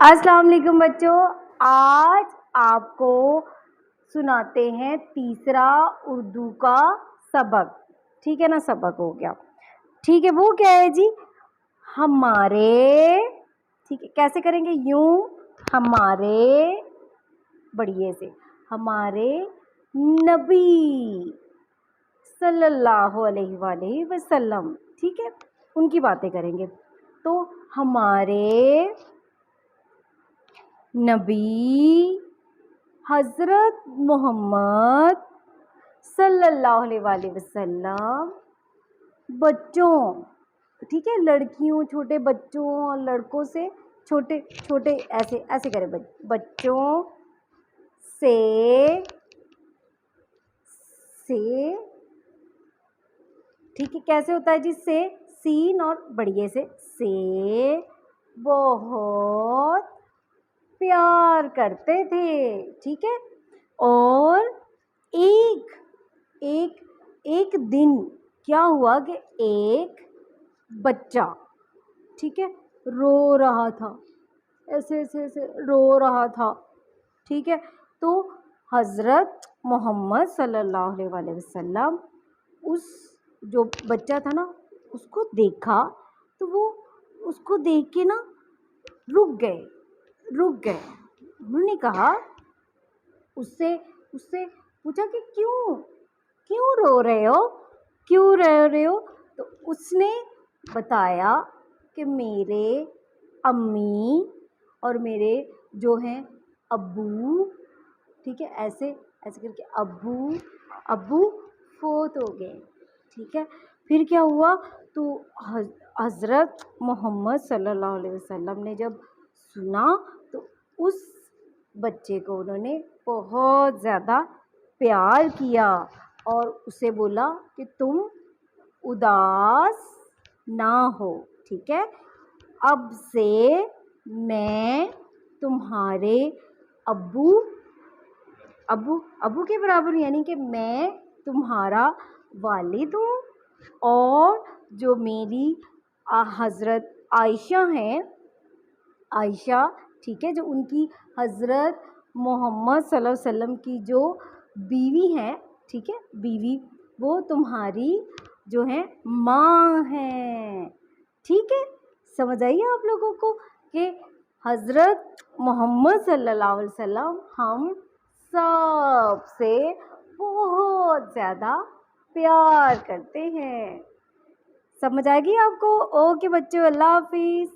السلام علیکم بچوں، آج آپ کو سناتے ہیں تیسرا اردو کا سبق. ٹھیک ہے نا، سبق ہو گیا. ٹھیک ہے، وہ کیا ہے جی؟ ہمارے. ٹھیک ہے، کیسے کریں گے؟ یوں ہمارے بڑھیے سے ہمارے نبی صلی اللہ علیہ وآلہ وسلم. ٹھیک ہے، ان کی باتیں کریں گے. تو ہمارے نبی حضرت محمد صلی اللہ علیہ وآلہ وسلم بچوں، ٹھیک ہے، لڑکیوں، چھوٹے بچوں اور لڑکوں سے چھوٹے چھوٹے ایسے کرے بچوں سے ٹھیک ہے، کیسے ہوتا ہے جی؟ سے سین اور بڑھیے سے بہت پیار کرتے تھے. ٹھیک ہے، اور ایک دن کیا ہوا کہ ایک بچہ، ٹھیک ہے، رو رہا تھا، ایسے رو رہا تھا. ٹھیک ہے، تو حضرت محمد صلی اللہ علیہ وآلہ وسلم اس جو بچہ تھا نا، اس کو دیکھا تو وہ اس کو دیکھ کے نا رک گئے. انہوں نے کہا، اس سے پوچھا کہ کیوں رو رہے ہو؟ تو اس نے بتایا کہ میرے امی اور میرے جو ہیں ابو، ٹھیک ہے، ایسے کر کے ابو فوت ہو گئے. ٹھیک ہے، پھر کیا ہوا؟ تو حضرت محمد صلی اللہ علیہ وسلم نے جب سنا تو اس بچے کو انہوں نے بہت زیادہ پیار کیا اور اسے بولا کہ تم اداس نہ ہو. ٹھیک ہے، اب سے میں تمہارے ابو کے برابر، یعنی کہ میں تمہارا والد ہوں، اور جو میری حضرت عائشہ ہیں، ٹھیک ہے، جو ان کی حضرت محمد صلی اللہ علیہ وسلم کی جو بیوی ہیں، ٹھیک ہے، بیوی، وہ تمہاری جو ہے ماں ہیں. ٹھیک ہے، سمجھ آئیے آپ لوگوں کو کہ حضرت محمد صلی اللہ علیہ وسلم ہم سب سے بہت زیادہ پیار کرتے ہیں. سمجھ آئے گی آپ کو؟ اوکے بچوں، اللہ حافظ.